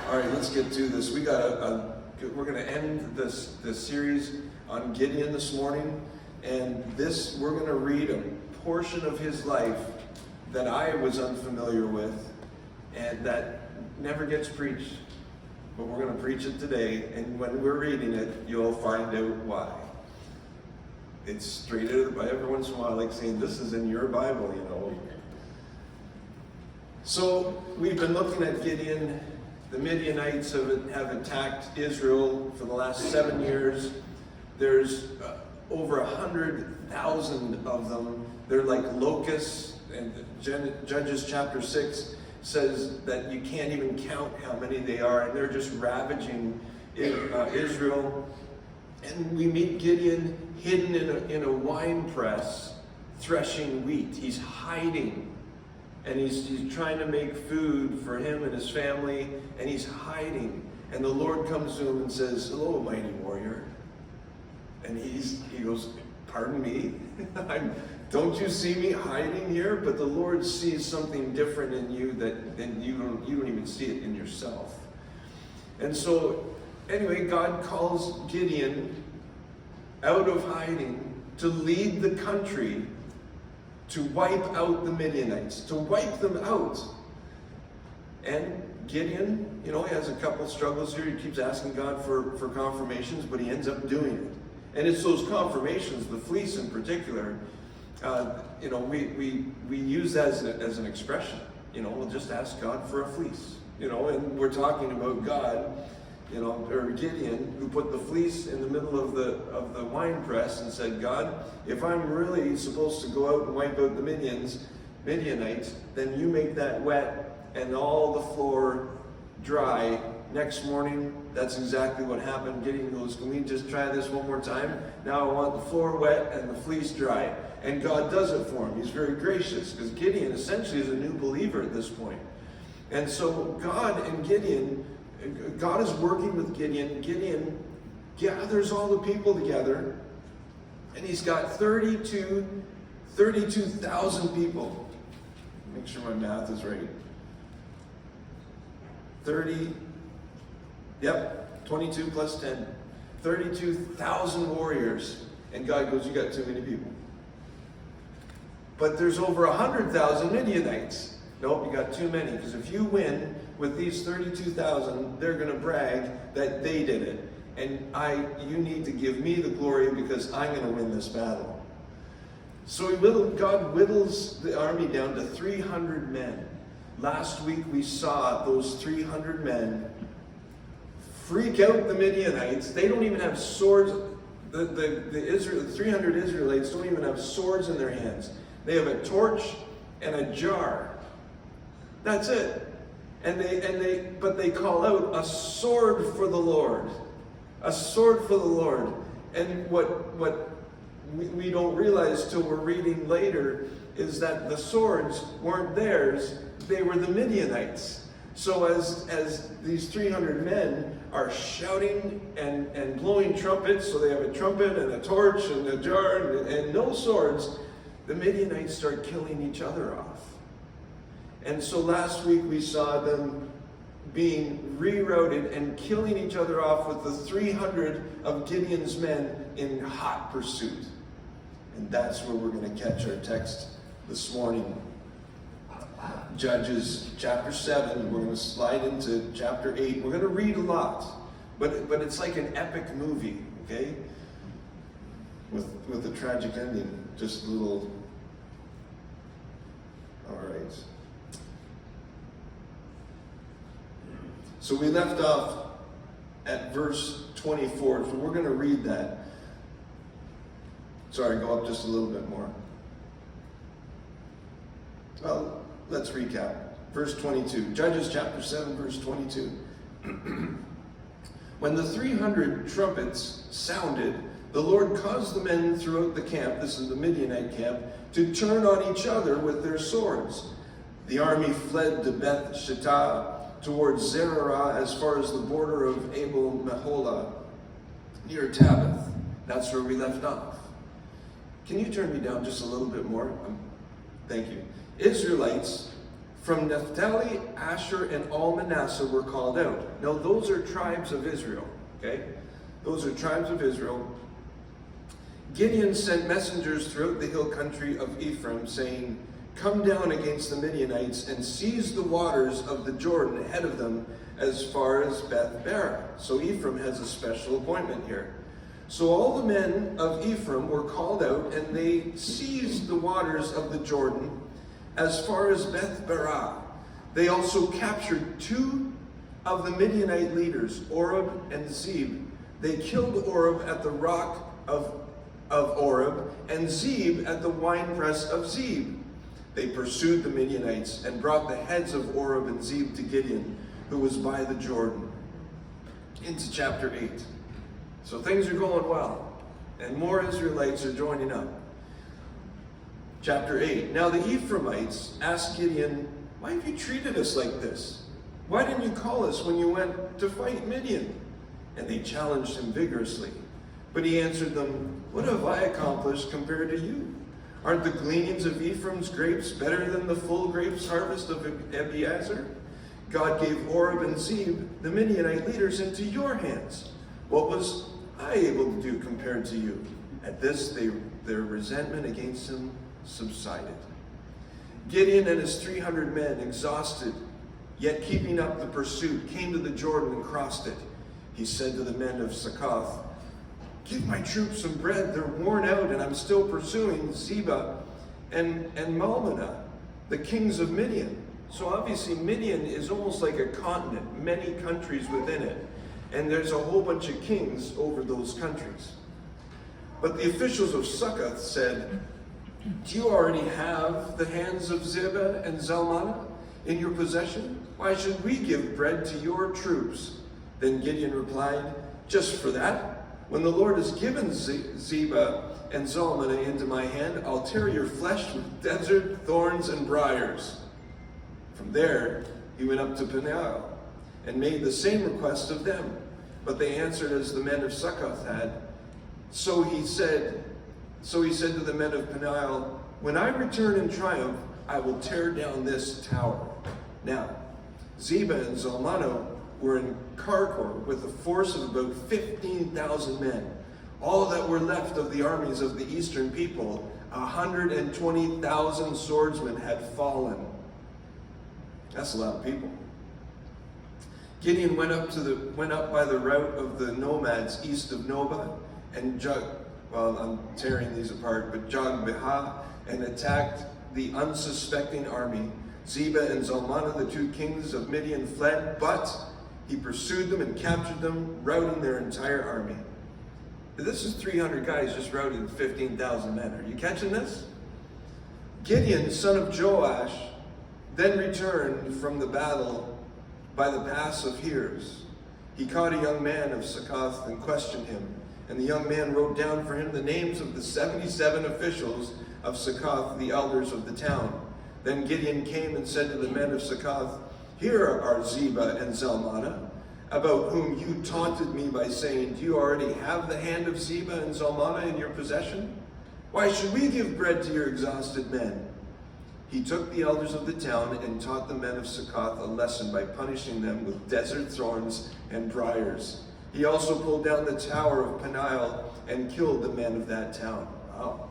All right, let's get to this. We're going to end this series on Gideon this morning, and we're going to read a portion of his life that I was unfamiliar with, and that never gets preached. But we're going to preach it today, and when we're reading it, you'll find out why. It's straight out of the Bible. Every once in a while, I like saying, this is in your Bible, you know. So, we've been looking at Gideon. The Midianites have attacked Israel for the last 7 years. There's over 100,000 of them. They're like locusts, and Judges chapter 6 says that you can't even count how many they are, and they're just ravaging Israel. And we meet Gideon hidden in a wine press, threshing wheat. He's hiding, and he's trying to make food for him and his family, and he's hiding. And the Lord comes to him and says, "Hello, mighty warrior." And he goes, "Pardon me? Don't you see me hiding here?" But the Lord sees something different in you than you don't even see it in yourself. And so, anyway, God calls Gideon out of hiding to lead the country to wipe out the Midianites, to wipe them out. And Gideon, he has a couple struggles here. He keeps asking God for confirmations, but he ends up doing it. And it's those confirmations, the fleece in particular, we use that as an expression. We'll just ask God for a fleece. And we're talking about God, or Gideon, who put the fleece in the middle of the wine press and said, "God, if I'm really supposed to go out and wipe out the Midianites, then you make that wet and all the floor dry." Next morning, that's exactly what happened. Gideon goes, "Can we just try this one more time? Now I want the floor wet and the fleece dry." And God does it for him. He's very gracious, because Gideon essentially is a new believer at this point. And so God is working with Gideon. Gideon gathers all the people together, and he's got 32,000 people. Make sure my math is right. 22 plus 10. 32,000 warriors. And God goes, "You got too many people." But there's over 100,000 Midianites. Nope, you got too many. Because if you win with these 32,000, they're going to brag that they did it. And you need to give me the glory, because I'm going to win this battle. So God whittles the army down to 300 men. Last week we saw those 300 men freak out the Midianites. They don't even have swords. The 300 Israelites don't even have swords in their hands. They have a torch and a jar. That's it. But they call out, "A sword for the Lord." A sword for the Lord. And what we don't realize till we're reading later is that the swords weren't theirs, they were the Midianites. So as these 300 men are shouting and blowing trumpets, so they have a trumpet and a torch and a jar and no swords, the Midianites start killing each other off. And so last week we saw them being rerouted and killing each other off with the 300 of Gideon's men in hot pursuit. And that's where we're going to catch our text this morning. Judges chapter 7, we're going to slide into chapter 8. We're going to read a lot, but it's like an epic movie, okay? With a tragic ending, just a little. All right. So we left off at verse 24, so we're going to read that. Sorry, go up just a little bit more. Well, let's recap. Verse 22. Judges chapter 7, verse 22. When the 300 trumpets sounded, the Lord caused the men throughout the camp, this is the Midianite camp, to turn on each other with their swords. The army fled to Beth Shittah, towards Zerah, as far as the border of Abel Meholah, near Tabith. That's where we left off. Can you turn me down just a little bit more? Thank you. Israelites From Naphtali, Asher, and all Manasseh were called out. Now those are tribes of Israel, okay? Those are tribes of Israel. Gideon sent messengers throughout the hill country of Ephraim, saying, "Come down against the Midianites and seize the waters of the Jordan ahead of them as far as Beth-barah." So Ephraim has a special appointment here. So all the men of Ephraim were called out, and they seized the waters of the Jordan as far as Beth-barah. They also captured 2 of the Midianite leaders, Oreb and Zeb. They killed Oreb at the rock of Oreb, and Zeb at the winepress of Zeb. They pursued the Midianites and brought the heads of Oreb and Zeb to Gideon, who was by the Jordan. Into chapter 8. So things are going well, and more Israelites are joining up. Chapter 8. Now the Ephraimites asked Gideon, "Why have you treated us like this? Why didn't you call us when you went to fight Midian?" And they challenged him vigorously. But he answered them, "What have I accomplished compared to you? Aren't the gleanings of Ephraim's grapes better than the full grapes harvest of Abiezer? God gave Oreb and Zeb, the Midianite leaders, into your hands. What was I able to do compared to you?" At this, their resentment against him subsided. Gideon and his 300 men, exhausted, yet keeping up the pursuit, came to the Jordan and crossed it. He said to the men of Succoth, "Give my troops some bread. They're worn out, and I'm still pursuing Zeba and Malmanah, the kings of Midian." So obviously Midian is almost like a continent, many countries within it. And there's a whole bunch of kings over those countries. But the officials of Succoth said, "Do you already have the hands of Zeba and Zalmunna in your possession? Why should we give bread to your troops?" Then Gideon replied, "Just for that? When the Lord has given Zeba and Zalmunna into my hand, I'll tear your flesh with desert thorns and briars." From there, he went up to Peniel and made the same request of them. But they answered as the men of Succoth had. So he said to the men of Peniel, "When I return in triumph, I will tear down this tower." Now, Zeba and Zalmunna were in Karkor with a force of about 15,000 men. All that were left of the armies of the eastern people, 120,000 swordsmen had fallen. That's a lot of people. Gideon went up by the route of the nomads east of Nobah and I'm tearing these apart, but Jogbehah, and attacked the unsuspecting army. Zeba and Zalmunna, the 2 kings of Midian, fled, but he pursued them and captured them, routing their entire army. This is 300 guys just routed 15,000 men. Are you catching this? Gideon, son of Joash, then returned from the battle by the pass of Heres. He caught a young man of Succoth and questioned him. And the young man wrote down for him the names of the 77 officials of Succoth, the elders of the town. Then Gideon came and said to the men of Succoth, "Here are Zeba and Zalmunna, about whom you taunted me by saying, 'Do you already have the hand of Zeba and Zalmunna in your possession? Why should we give bread to your exhausted men?' He took the elders of the town and taught the men of Succoth a lesson by punishing them with desert thorns and briars. He also pulled down the tower of Peniel and killed the men of that town." Wow.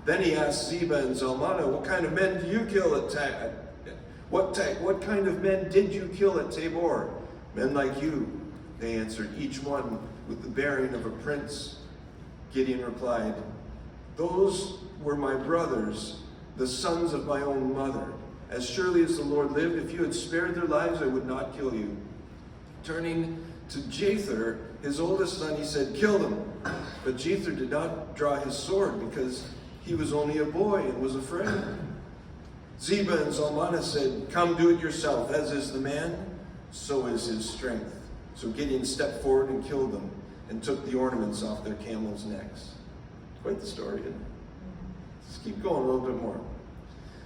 Then he asked Zeba and Zalmunna, "What kind of men do you kill at what kind of men did you kill at Tabor?" "Men like you," they answered, "each one with the bearing of a prince." Gideon replied, "Those were my brothers, the sons of my own mother. As surely as the Lord lived, if you had spared their lives, I would not kill you." Turning to Jether, his oldest son, he said, "Kill them." But Jether did not draw his sword because he was only a boy and was afraid. Zeba and Zalmunna said, "Come, do it yourself. As is the man, so is his strength." So Gideon stepped forward and killed them and took the ornaments off their camels' necks. Quite the story, isn't it? Let's keep going a little bit more.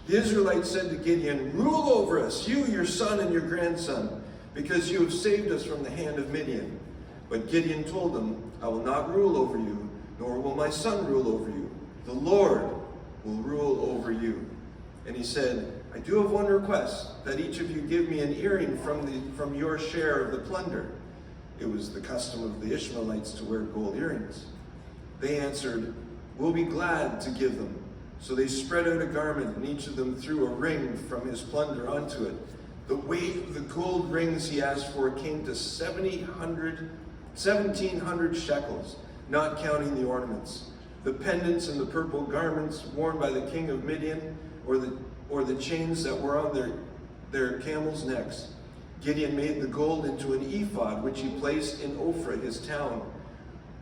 The Israelites said to Gideon, "Rule over us, you, your son, and your grandson, because you have saved us from the hand of Midian." But Gideon told them, "I will not rule over you, nor will my son rule over you. The Lord will rule over you." And he said, I do have one request, that each of you give me an earring from your share of the plunder. It was the custom of the Ishmaelites to wear gold earrings. They answered, we'll be glad to give them. So they spread out a garment, and each of them threw a ring from his plunder onto it. The weight of the gold rings he asked for came to 1,700 shekels, not counting the ornaments. The pendants and the purple garments worn by the king of Midian, or the chains that were on their camels' necks. Gideon made the gold into an ephod, which he placed in Ophrah, his town.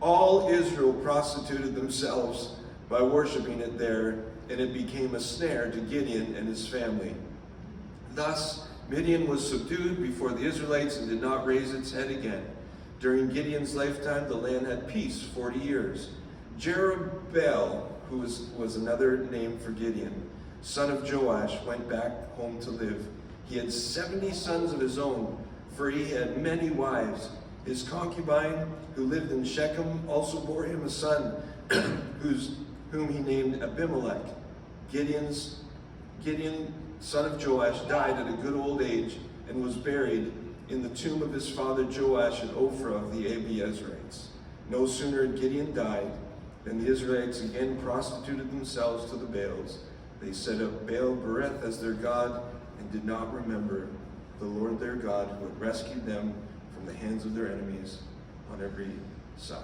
All Israel prostituted themselves by worshiping it there, and it became a snare to Gideon and his family. Thus, Midian was subdued before the Israelites and did not raise its head again. During Gideon's lifetime, the land had peace 40 years. Jerubbaal, who was another name for Gideon, son of Joash, went back home to live. He had 70 sons of his own, for he had many wives. His concubine, who lived in Shechem, also bore him a son, whom he named Abimelech. Gideon, son of Joash, died at a good old age and was buried in the tomb of his father Joash at Ophrah of the Abiezrites. No sooner had Gideon died than the Israelites again prostituted themselves to the Baals. They set up Baal Bereth as their god and did not remember the Lord their God, who had rescued them from the hands of their enemies on every side.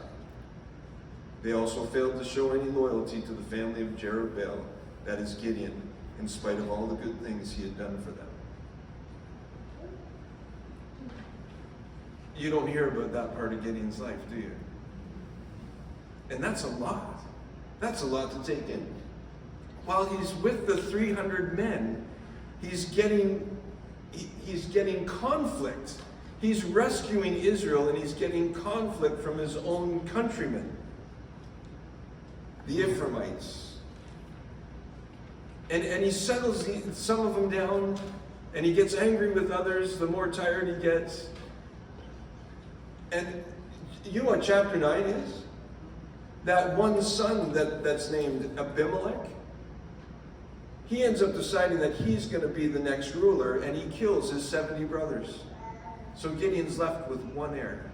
They also failed to show any loyalty to the family of Jerubbaal, that is Gideon, in spite of all the good things he had done for them. You don't hear about that part of Gideon's life, do you? And that's a lot. That's a lot to take in. While he's with the 300 men, he's getting conflict. He's rescuing Israel, and he's getting conflict from his own countrymen, the Ephraimites. And he settles some of them down, and he gets angry with others the more tired he gets. And you know what chapter 9 is? That one son that's named Abimelech, he ends up deciding that he's going to be the next ruler, and he kills his 70 brothers. So Gideon's left with one heir.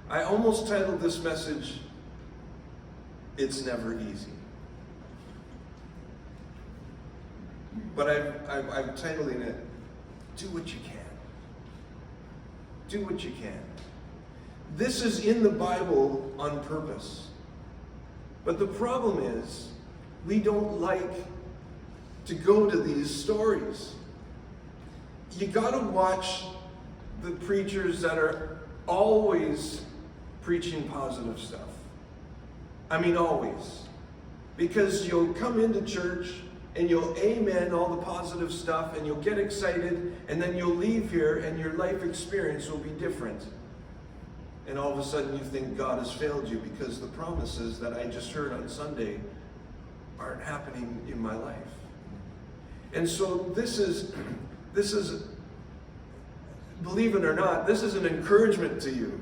I almost titled this message, It's Never Easy. But I'm titling it, Do What You Can. Do what you can. This is in the Bible on purpose. But the problem is, we don't like to go to these stories. You gotta watch the preachers that are always preaching positive stuff. I mean, always. Because you'll come into church and you'll amen all the positive stuff and you'll get excited, and then you'll leave here and your life experience will be different. And all of a sudden you think God has failed you because the promises that I just heard on Sunday aren't happening in my life. And so this is, believe it or not, this is an encouragement to you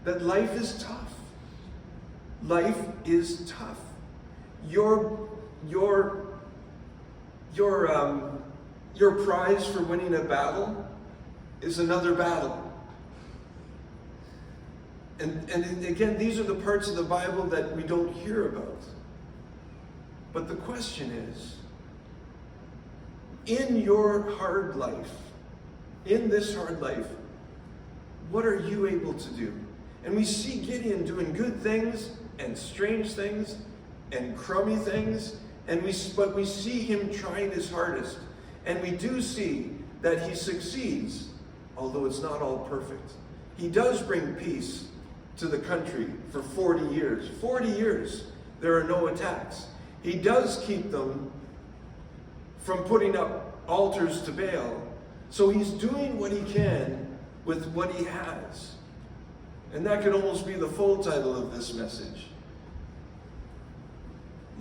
that life is tough. Life is tough. Your prize for winning a battle is another battle. And again, these are the parts of the Bible that we don't hear about. But the question is, in your hard life, in this hard life, what are you able to do? And we see Gideon doing good things and strange things and crummy things, but we see him trying his hardest. And we do see that he succeeds, although it's not all perfect. He does bring peace to the country for 40 years. 40 years, there are no attacks. He does keep them from putting up altars to Baal. So he's doing what he can with what he has. And that could almost be the full title of this message.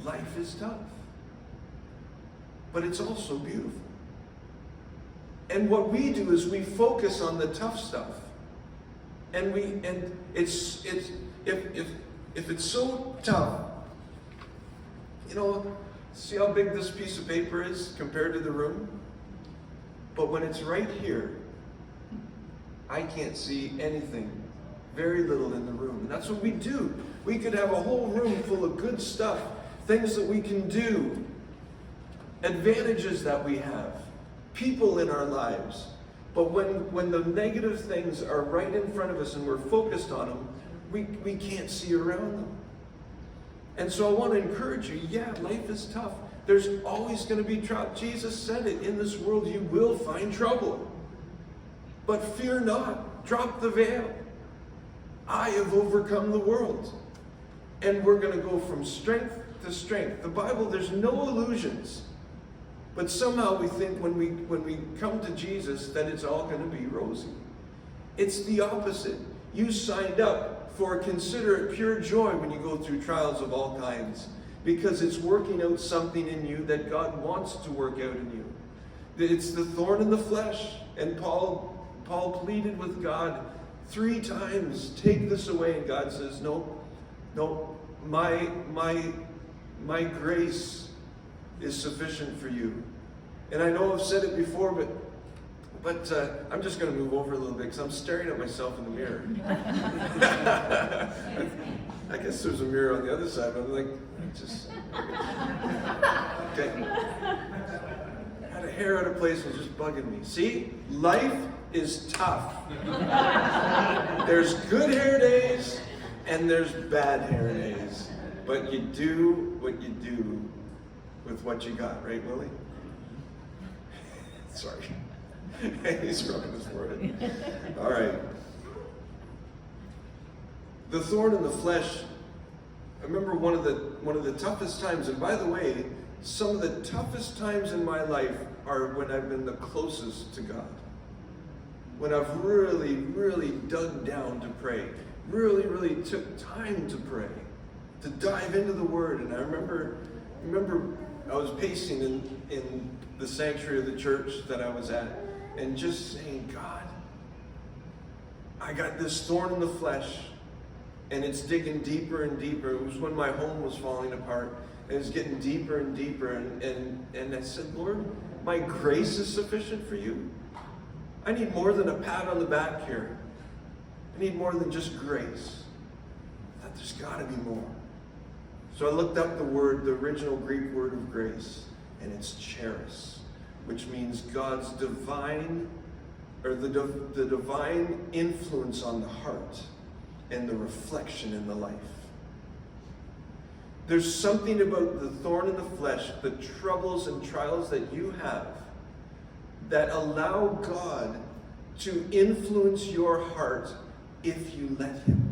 Life is tough. But it's also beautiful. And what we do is we focus on the tough stuff. And if it's so tough, You know, see how big this piece of paper is compared to the room? But when it's right here, I can't see anything, very little in the room. And that's what we do. We could have a whole room full of good stuff, things that we can do, advantages that we have, people in our lives. But when the negative things are right in front of us and we're focused on them, we can't see around them. And so I want to encourage you, yeah, life is tough. There's always going to be trouble. Jesus said it, in this world you will find trouble. But fear not, drop the veil. I have overcome the world. And we're going to go from strength to strength. The Bible, there's no illusions. But somehow we think when we come to Jesus that it's all going to be rosy. It's the opposite. You signed up for consider it pure joy when you go through trials of all kinds, because it's working out something in you that God wants to work out in you. It's the thorn in the flesh. And Paul pleaded with God 3 times, take this away. And God says, no, my grace is sufficient for you. And I know I've said it before, but I'm just going to move over a little bit because I'm staring at myself in the mirror. I guess there's a mirror on the other side, but I'm like, okay. Had a hair out of place and just bugging me. See, life is tough. There's good hair days and there's bad hair days. But you do what you do with what you got, right, Willie? Sorry. He's rubbing his forehead. All right. The thorn in the flesh. I remember one of the toughest times, and by the way, some of the toughest times in my life are when I've been the closest to God. When I've really, really dug down to pray. Really, really took time to pray. To dive into the Word. And I remember I was pacing in the sanctuary of the church that I was at, and just saying, God, I got this thorn in the flesh, and it's digging deeper and deeper. It was when my home was falling apart, and it was getting deeper and deeper, and I said, Lord, my grace is sufficient for you. I need more than a pat on the back here. I need more than just grace. I thought there's got to be more. So I looked up the original Greek word of grace, and it's charis, which means God's divine, or the divine influence on the heart and the reflection in the life. There's something about the thorn in the flesh, the troubles and trials that you have, that allow God to influence your heart if you let Him.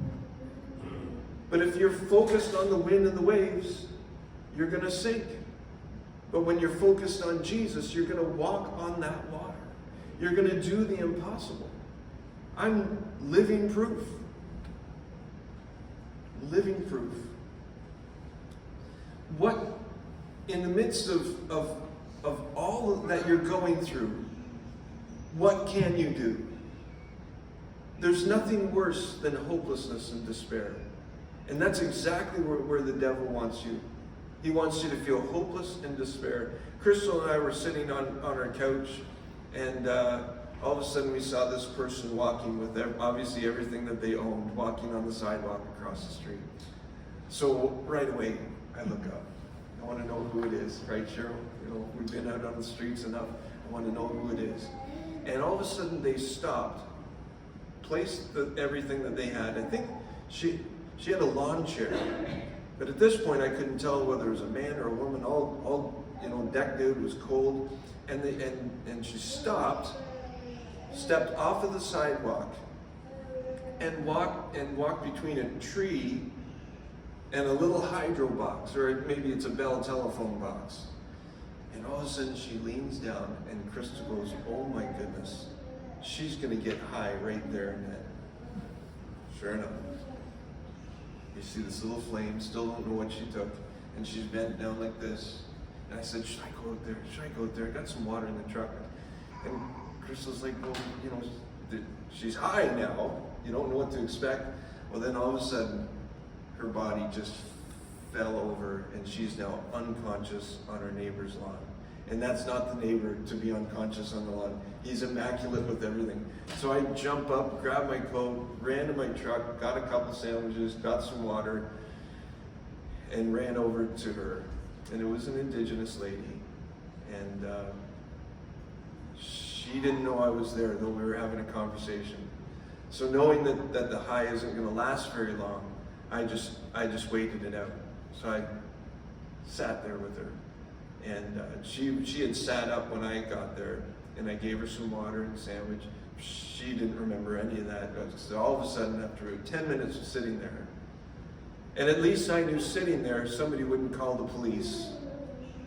But if you're focused on the wind and the waves, you're going to sink. But when you're focused on Jesus, you're going to walk on that water. You're going to do the impossible. I'm living proof. Living proof. What, in the midst of all that you're going through, what can you do? There's nothing worse than hopelessness and despair. And that's exactly where the devil wants you. He wants you to feel hopeless and despair. Crystal and I were sitting on our couch, and all of a sudden we saw this person walking with obviously everything that they owned, walking on the sidewalk across the street. So right away, I look up. I want to know who it is, right, Cheryl? You know, we've been out on the streets enough. I want to know who it is. And all of a sudden they stopped, placed everything that they had. I think she had a lawn chair, but at this point I couldn't tell whether it was a man or a woman. All decked out. It was cold, and she stepped off of the sidewalk, and walked between a tree and a little hydro box, or maybe it's a Bell telephone box. And all of a sudden she leans down, and Krista goes, "Oh my goodness, she's going to get high right there and then." Sure enough. You see this little flame, still don't know what she took, and she's bent down like this. And I said, should I go out there? Should I go out there? I got some water in the truck. And Crystal's like, well, she's high now. You don't know what to expect. Well, then all of a sudden, her body just fell over, and she's now unconscious on our neighbor's lawn. And that's not the neighbor to be unconscious on the lawn. He's immaculate with everything. So I jump up, grab my coat, ran to my truck, got a couple sandwiches, got some water, and ran over to her. And it was an Indigenous lady. And she didn't know I was there, though we were having a conversation. So knowing that the high isn't going to last very long, I just waited it out. So I sat there with her. And she had sat up when I got there, and I gave her some water and a sandwich. She didn't remember any of that. So all of a sudden, after 10 minutes of sitting there, and at least I knew sitting there, somebody wouldn't call the police.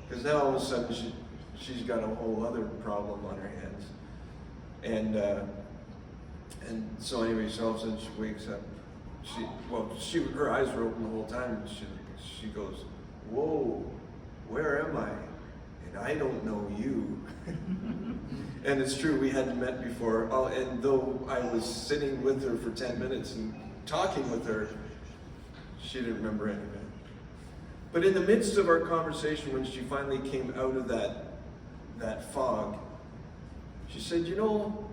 Because now all of a sudden, she's got a whole other problem on her hands. And so anyway, so all of a sudden she wakes up. Her eyes were open the whole time. And she goes, "Whoa, where am I? And I don't know you." And it's true, we hadn't met before. And though I was sitting with her for 10 minutes and talking with her, she didn't remember any of it. But in the midst of our conversation, when she finally came out of that fog, she said, "You know,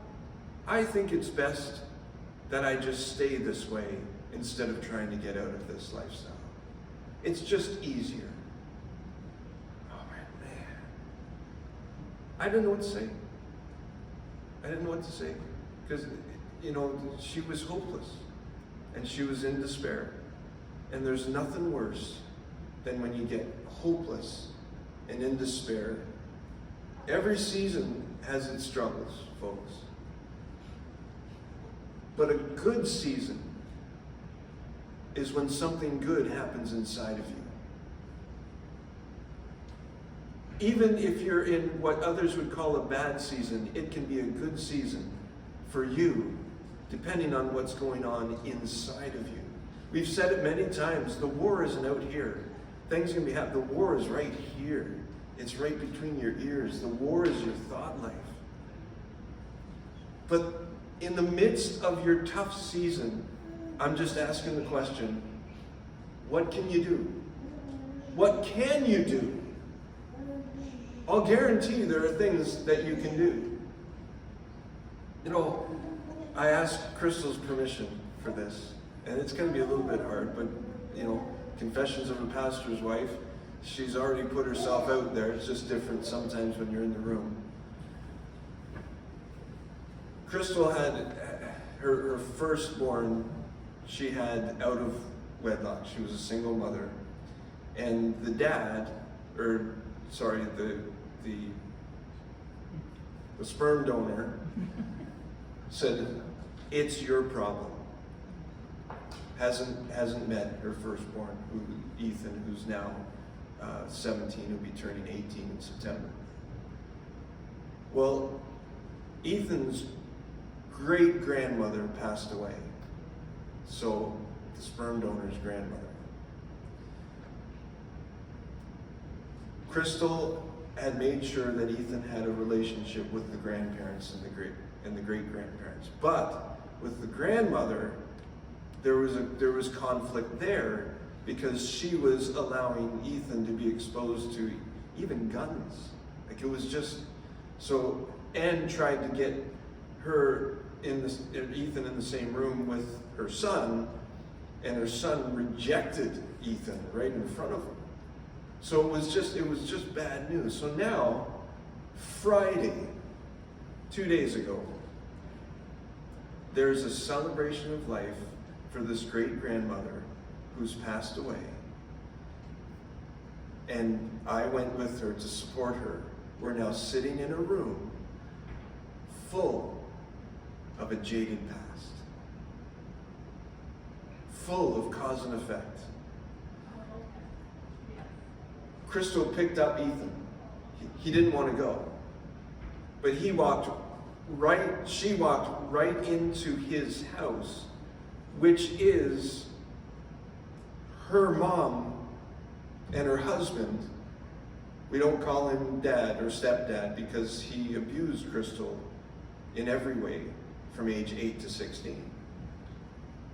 I think it's best that I just stay this way instead of trying to get out of this lifestyle. It's just easier." Oh man. I didn't know what to say. Because, she was hopeless and she was in despair. And there's nothing worse than when you get hopeless and in despair. Every season has its struggles, folks. But a good season is when something good happens inside of you. Even if you're in what others would call a bad season, it can be a good season for you, depending on what's going on inside of you. We've said it many times, the war isn't out here. Things can be happening. The war is right here. It's right between your ears. The war is your thought life. But in the midst of your tough season, I'm just asking the question, what can you do? What can you do? I'll guarantee you there are things that you can do. I asked Crystal's permission for this, and it's going to be a little bit hard, but, Confessions of a Pastor's Wife, she's already put herself out there. It's just different sometimes when you're in the room. Crystal had her firstborn, she had out of wedlock. She was a single mother. And the sperm donor said, "It's your problem." Hasn't met her firstborn, Ethan, who's now 17, who'll be turning 18 in September. Well, Ethan's great-grandmother passed away. So, the sperm donor's grandmother. Crystal had made sure that Ethan had a relationship with the grandparents and the great-grandparents. But with the grandmother, there was conflict there because she was allowing Ethan to be exposed to even guns. Like, it was just so. Anne tried to get Ethan in the same room with her son, and her son rejected Ethan right in front of him. So it was just bad news. So now, Friday, 2 days ago, there's a celebration of life for this great-grandmother who's passed away. And I went with her to support her. We're now sitting in a room full of a jaded past, full of cause and effect. Crystal picked up Ethan. He didn't want to go, but she walked right into his house, which is her mom and her husband. We don't call him dad or stepdad because he abused Crystal in every way from age 8 to 16.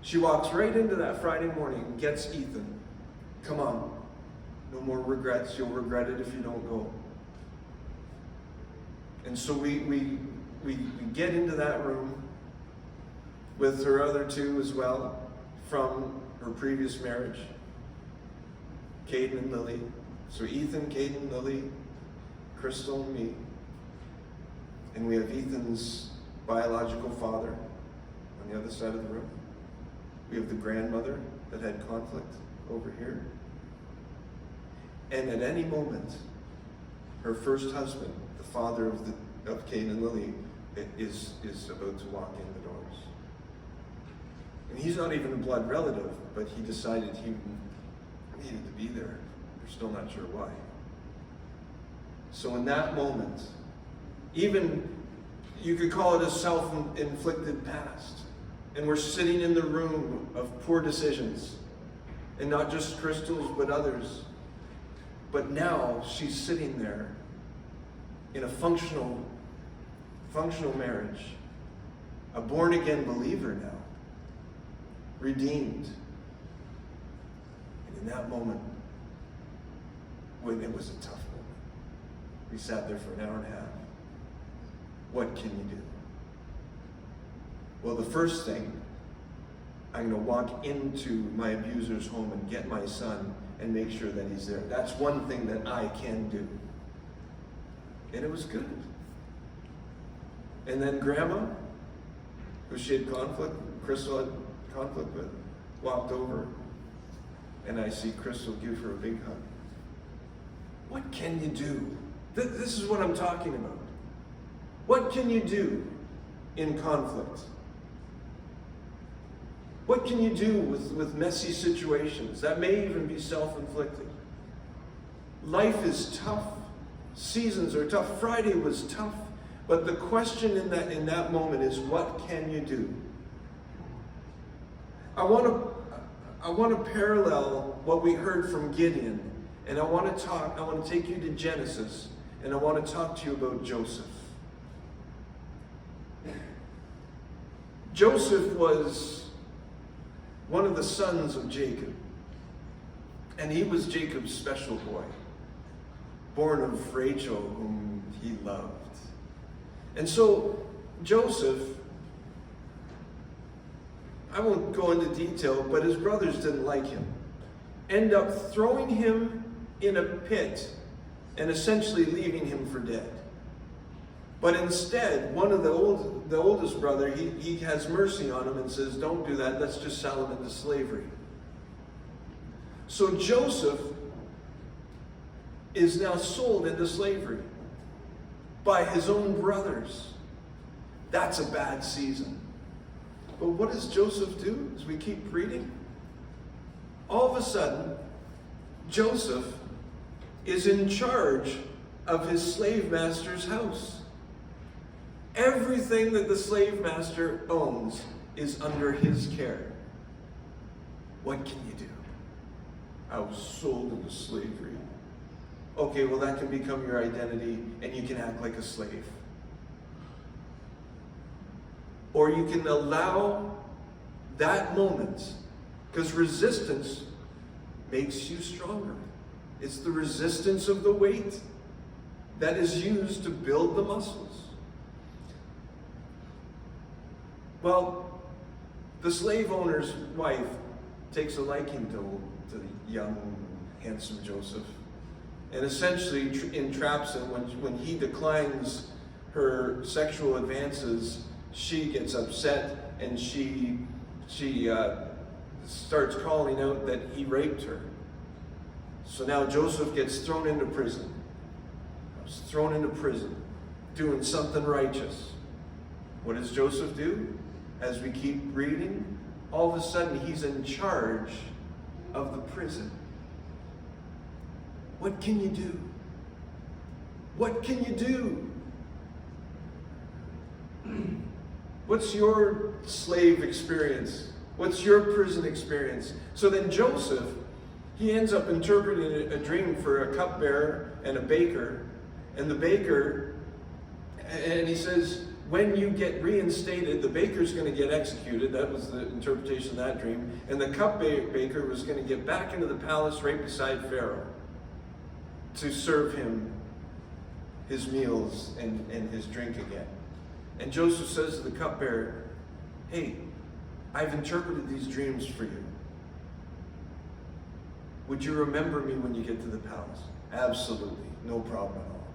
She walks right into that Friday morning, gets Ethan. "Come on, No more regrets. You'll regret it if you don't go. And so we get into that room with her other two as well from her previous marriage, Caden and Lily. So Ethan, Caden, Lily, Crystal, and me. And we have Ethan's biological father on the other side of the room. We have the grandmother that had conflict over here. And at any moment, her first husband, the father of Caden and Lily, is about to walk in the doors. And he's not even a blood relative, but he decided he needed to be there. We're still not sure why. So in that moment, even you could call it a self-inflicted past. And we're sitting in the room of poor decisions. And not just Crystal's, but others. But now she's sitting there in a functional marriage. A born-again believer now. Redeemed. And in that moment, when it was a tough moment, we sat there for an hour and a half. What can you do? Well, the first thing, I'm going to walk into my abuser's home and get my son and make sure that he's there. That's one thing that I can do. And it was good. And then Grandma, who she had Crystal had conflict with, walked over, and I see Crystal give her a big hug. What can you do? This is what I'm talking about. What can you do in conflict? What can you do with messy situations? That may even be self-inflicted. Life is tough. Seasons are tough. Friday was tough. But the question in that moment is, what can you do? I want to parallel what we heard from Gideon. And I want to take you to Genesis. And I want to talk to you about Joseph. Joseph was one of the sons of Jacob. And he was Jacob's special boy, born of Rachel, whom he loved. And so Joseph, I won't go into detail, but his brothers didn't like him. End up throwing him in a pit and essentially leaving him for dead. But instead, one of the oldest brother, he has mercy on him and says, don't do that, let's just sell him into slavery. So Joseph is now sold into slavery by his own brothers. That's a bad season. But what does Joseph do as we keep reading? All of a sudden, Joseph is in charge of his slave master's house. Everything that the slave master owns is under his care. What can you do? I was sold into slavery. Okay, well that can become your identity and you can act like a slave. Or you can allow that moment, because resistance makes you stronger. It's the resistance of the weight that is used to build the muscles. Well, the slave owner's wife takes a liking to the young, handsome Joseph, and essentially entraps him. When he declines her sexual advances, she gets upset and she starts calling out that he raped her. So now Joseph gets thrown into prison. Thrown into prison, doing something righteous. What does Joseph do? As we keep reading, all of a sudden he's in charge of the prison. What can you do? What can you do? What's your slave experience? What's your prison experience? So then Joseph, he ends up interpreting a dream for a cupbearer and a baker. And the baker, and he says, when you get reinstated, the baker's going to get executed. That was the interpretation of that dream. And the cupbearer was going to get back into the palace right beside Pharaoh. to serve him his meals and his drink again. And Joseph says to the cupbearer, hey, I've interpreted these dreams for you. Would you remember me when you get to the palace? Absolutely, no problem at all.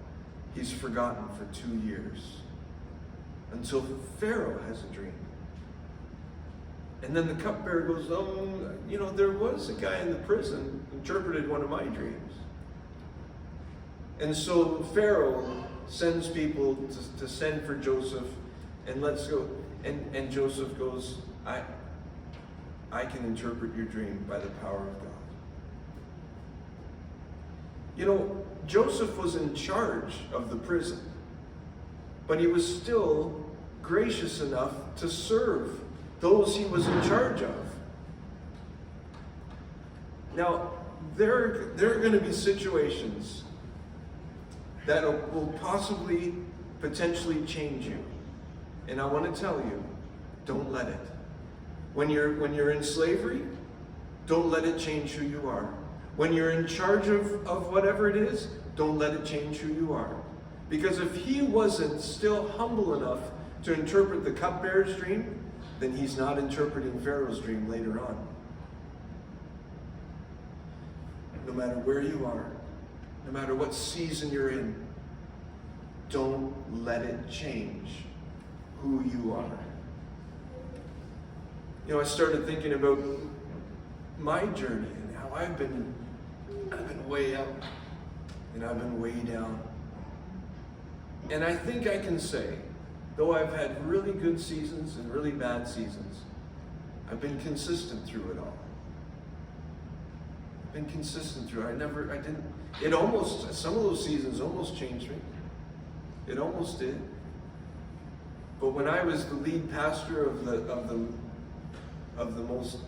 He's forgotten for 2 years until Pharaoh has a dream. And then the cupbearer goes, there was a guy in the prison who interpreted one of my dreams. And so Pharaoh sends people to send for Joseph and let's go. And Joseph goes, I can interpret your dream by the power of God. Joseph was in charge of the prison, but he was still gracious enough to serve those he was in charge of. Now, there are going to be situations that will possibly, potentially change you. And I want to tell you, don't let it. When you're in slavery, don't let it change who you are. When you're in charge of whatever it is, don't let it change who you are. Because if he wasn't still humble enough to interpret the cupbearer's dream, then he's not interpreting Pharaoh's dream later on. No matter where you are, no matter what season you're in, don't let it change who you are. I started thinking about my journey and how I've been way up and I've been way down. And I think I can say, though I've had really good seasons and really bad seasons, I've been consistent through it all. I've been consistent through it. Some of those seasons almost changed me. It almost did. But when I was the lead pastor of the most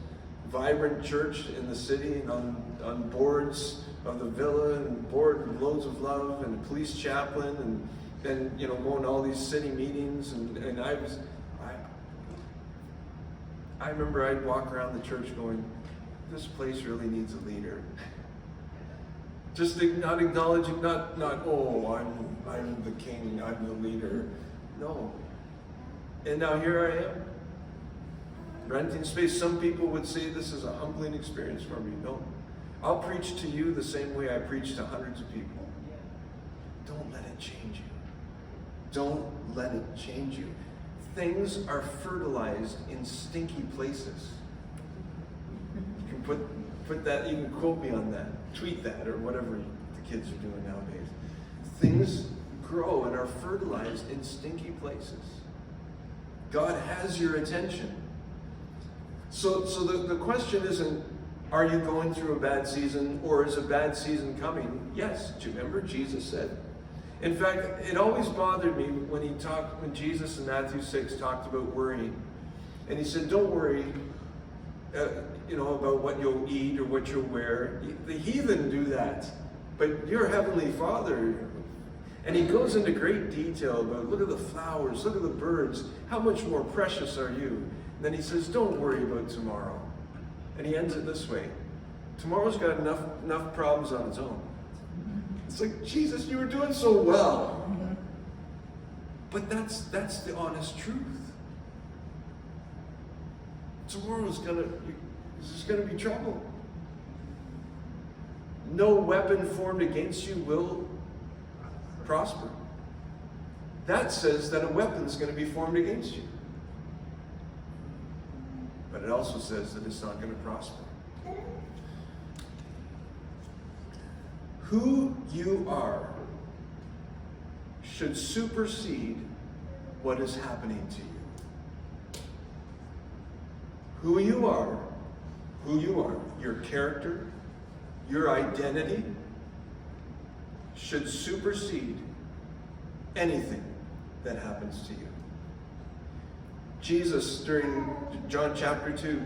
vibrant church in the city, and on boards of the villa and board of Loads of Love and police chaplain and going to all these city meetings and I remember I'd walk around the church going, this place really needs a leader. Just not acknowledging, not I'm the king, I'm the leader. No. And now here I am. Renting space. Some people would say this is a humbling experience for me. No. I'll preach to you the same way I preach to hundreds of people. Don't let it change you. Don't let it change you. Things are fertilized in stinky places. You can put that, you can quote me on that, tweet that, or whatever the kids are doing nowadays. Things grow and are fertilized in stinky places. God has your attention. So the question isn't, are you going through a bad season or is a bad season coming? Yes. Do you remember Jesus said? In fact, it always bothered me when Jesus in Matthew 6 talked about worrying. And he said, don't worry about what you'll eat or what you'll wear. The heathen do that. But your heavenly Father, and he goes into great detail about, look at the flowers, look at the birds, how much more precious are you? And then he says, don't worry about tomorrow. And he ends it this way. Tomorrow's got enough problems on its own. It's like, Jesus, you were doing so well. But that's the honest truth. There's gonna be trouble. No weapon formed against you will prosper. That says that a weapon's going to be formed against you. But it also says that it's not going to prosper. Who you are should supersede what is happening to you. Who you are, your character, your identity should supersede anything that happens to you. Jesus, during John chapter 2,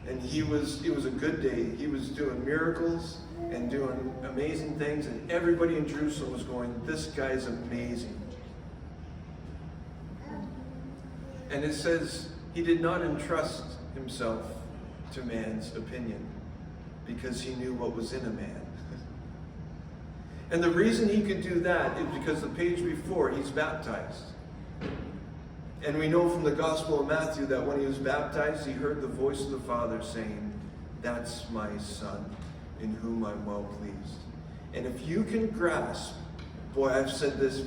and it was a good day. He was doing miracles and doing amazing things, and everybody in Jerusalem was going, this guy's amazing. And it says he did not entrust himself to man's opinion because he knew what was in a man. And the reason he could do that is because the page before, he's baptized. And we know from the Gospel of Matthew that when he was baptized, he heard the voice of the Father saying, "That's my Son, in whom I'm well pleased." And if you can grasp, boy, I've said this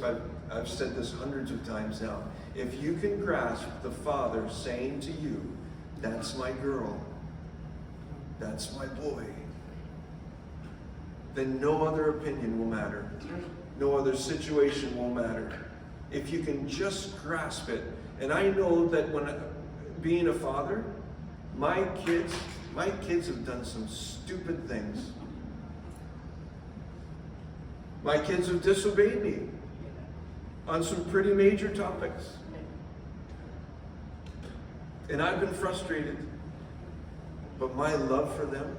hundreds of times now. If you can grasp the Father saying to you, "That's my girl, that's my boy," then no other opinion will matter. No other situation will matter. If you can just grasp it. And I know that when being a father, my kids have done some stupid things. My kids have disobeyed me on some pretty major topics. And I've been frustrated. But my love for them,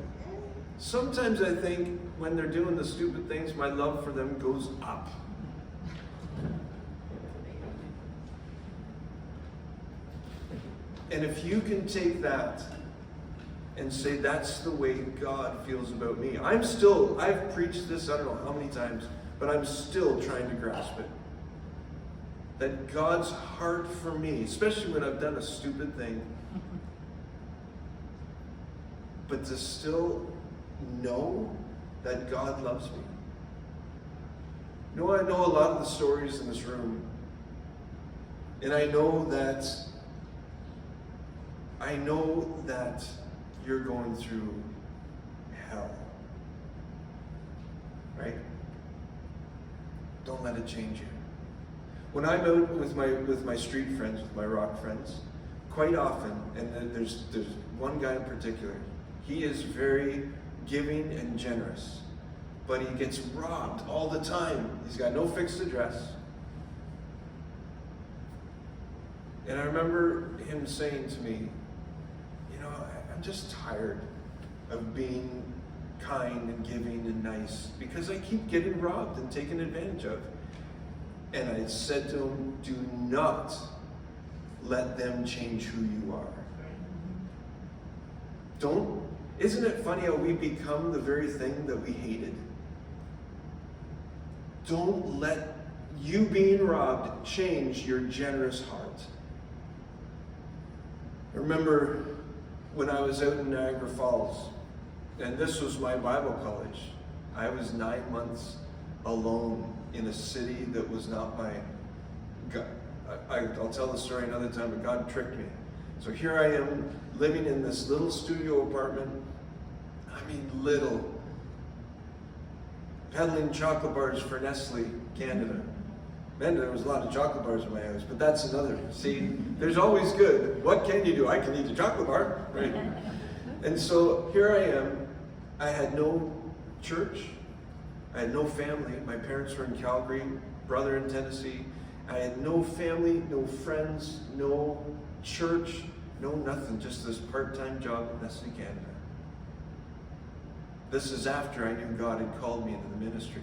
sometimes I think when they're doing the stupid things, my love for them goes up. And if you can take that and say, that's the way God feels about me. I've preached this, I don't know how many times, but I'm still trying to grasp it. That God's heart for me, especially when I've done a stupid thing, but to still know that God loves me. You know, I know a lot of the stories in this room, and I know that you're going through hell, right? Don't let it change you. When I'm out with my street friends, with my rock friends, quite often, and there's one guy in particular, he is very giving and generous, but he gets robbed all the time. He's got no fixed address. And I remember him saying to me, I'm just tired of being kind and giving and nice because I keep getting robbed and taken advantage of. And I said to him, do not let them change who you are. Isn't it funny how we become the very thing that we hated? Don't let you being robbed change your generous heart. I remember when I was out in Niagara Falls, and this was my Bible college, I was 9 months alone in a city that was not mine. I'll tell the story another time, but God tricked me. So here I am, living in this little studio apartment, little, peddling chocolate bars for Nestle Canada. Man, there was a lot of chocolate bars in my house, but that's another. See, there's always good. What can you do? I can eat a chocolate bar, right? And so here I am. I had no church. I had no family. My parents were in Calgary, brother in Tennessee. I had no family, no friends, no church, no nothing, just this part-time job in Nestle Canada. This is after I knew God had called me into the ministry.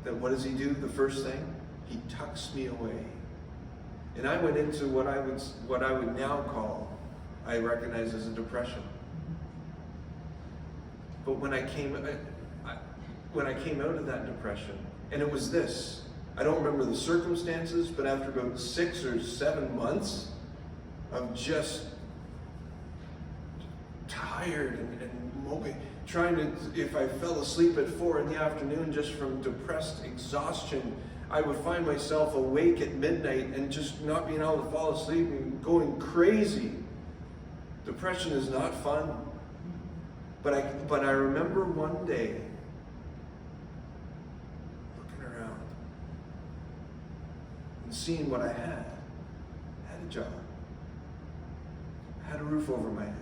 That what does he do? The first thing? He tucks me away. And I went into what I would now call, I recognize as a depression. But when I came out of that depression, and it was this, I don't remember the circumstances, but after about 6 or 7 months of just tired and moping, trying to, if I fell asleep at 4 in the afternoon just from depressed exhaustion, I would find myself awake at midnight and just not being able to fall asleep and going crazy. Depression is not fun. But I remember one day looking around and seeing what I had. I had a job. I had a roof over my head.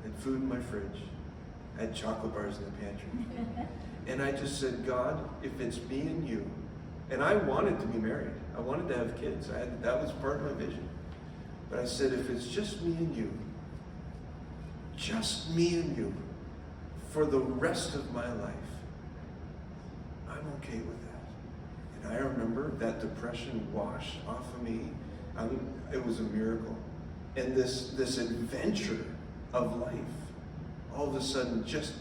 I had food in my fridge. I had chocolate bars in the pantry. And I just said, God, if it's me and you, and I wanted to be married. I wanted to have kids. That was part of my vision. But I said, if it's just me and you, just me and you, for the rest of my life, I'm okay with that. And I remember that depression washed off of me. It was a miracle. And this adventure of life all of a sudden just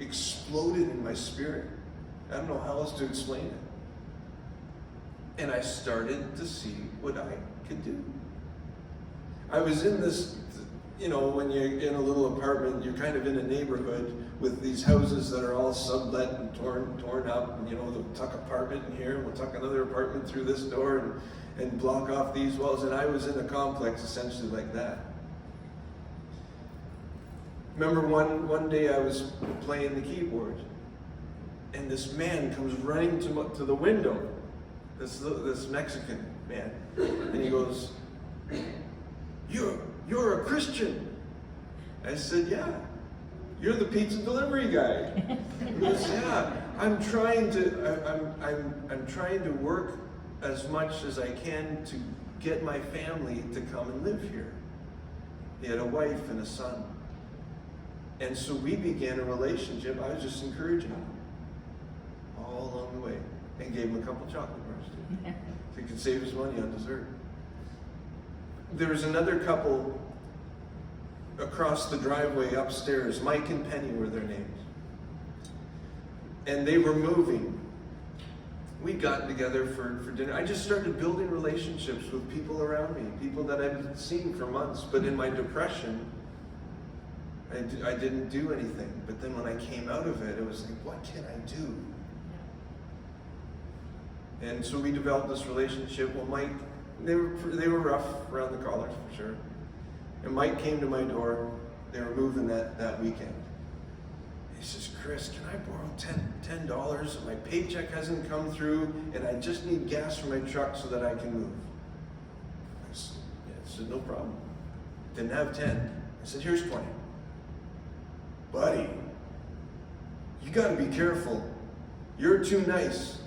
exploded in my spirit. I don't know how else to explain it. And I started to see what I could do. I was in this, when you're in a little apartment, you're kind of in a neighborhood with these houses that are all sublet and torn up, and they'll tuck apartment in here, and we'll tuck another apartment through this door and block off these walls, and I was in a complex essentially like that. Remember one day I was playing the keyboard, and this man comes running to the window, this Mexican man, and he goes, You're a Christian. I said, yeah. You're the pizza delivery guy. He goes, yeah. I'm trying to work as much as I can to get my family to come and live here. He had a wife and a son. And so we began a relationship. I was just encouraging him all along the way, and gave him a couple chocolate bars too, so he could save his money on dessert. There was another couple across the driveway upstairs. Mike and Penny were their names. And they were moving. We'd gotten together for dinner. I just started building relationships with people around me, people that I've seen for months. But in my depression, I didn't do anything. But then when I came out of it, it was like, what can I do? And so we developed this relationship. Well, Mike, they were rough around the collars for sure. And Mike came to my door. They were moving that weekend. He says, Chris, can I borrow $10? My paycheck hasn't come through, and I just need gas for my truck so that I can move. I said, no problem. Didn't have 10. I said, here's 20. Buddy, you got to be careful. You're too nice.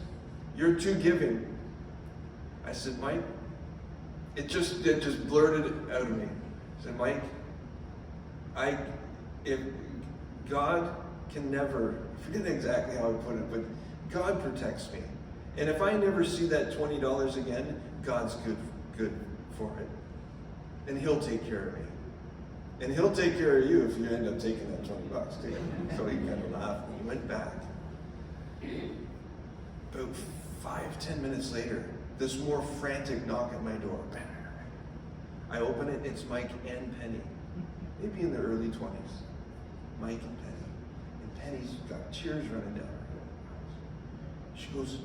You're too giving. I said, Mike, it just blurted out of me. I said, Mike, if God can never, I forget exactly how I put it, but God protects me. And if I never see that $20 again, God's good for it. And He'll take care of me. And He'll take care of you if you end up taking that $20 too. So he kind of laughed and he went back. About 5-10 minutes later, this more frantic knock at my door. I open it, it's Mike and Penny. Maybe in the early 20s. Mike and Penny. And Penny's got tears running down her eyes. She goes,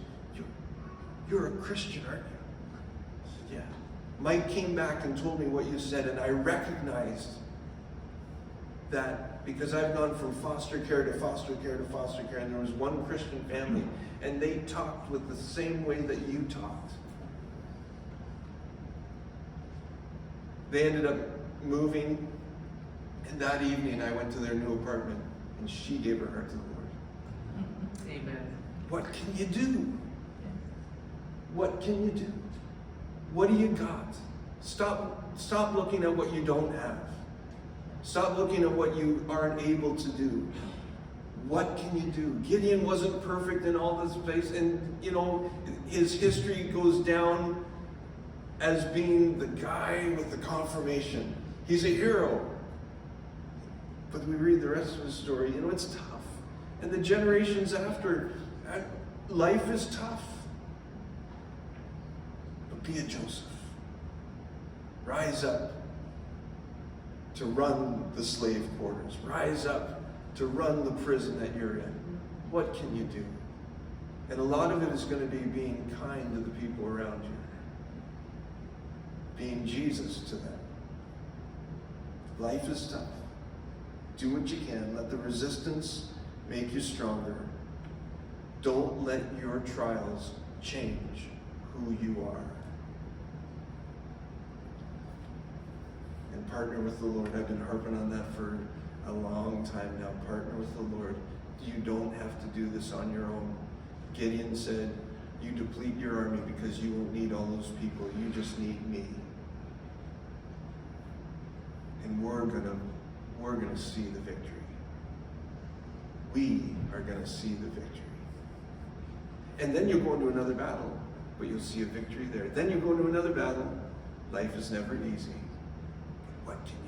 you're a Christian, aren't you? I said, yeah. Mike came back and told me what you said, and I recognized that because I've gone from foster care to foster care to foster care, and there was one Christian family, and they talked with the same way that you talked. They ended up moving, and that evening I went to their new apartment, and she gave her heart to the Lord. Amen. What can you do? What can you do? What do you got? Stop looking at what you don't have. Stop looking at what you aren't able to do. What can you do? Gideon wasn't perfect in all this place, and his history goes down as being the guy with the confirmation. He's a hero. But we read the rest of his story, it's tough. And the generations after, life is tough. But be a Joseph. Rise up to run the slave quarters. Rise up to run the prison that you're in. What can you do? And a lot of it is going to be being kind to the people around you. Being Jesus to them. Life is tough. Do what you can. Let the resistance make you stronger. Don't let your trials change who you are. And partner with the Lord. I've been harping on that for a long time now. Partner with the Lord. You don't have to do this on your own. Gideon said, you deplete your army because you won't need all those people. You just need me. And we're gonna see the victory. We are gonna see the victory. And then you'll go into another battle, but you'll see a victory there. Then you go into another battle. Life is never easy. But what can you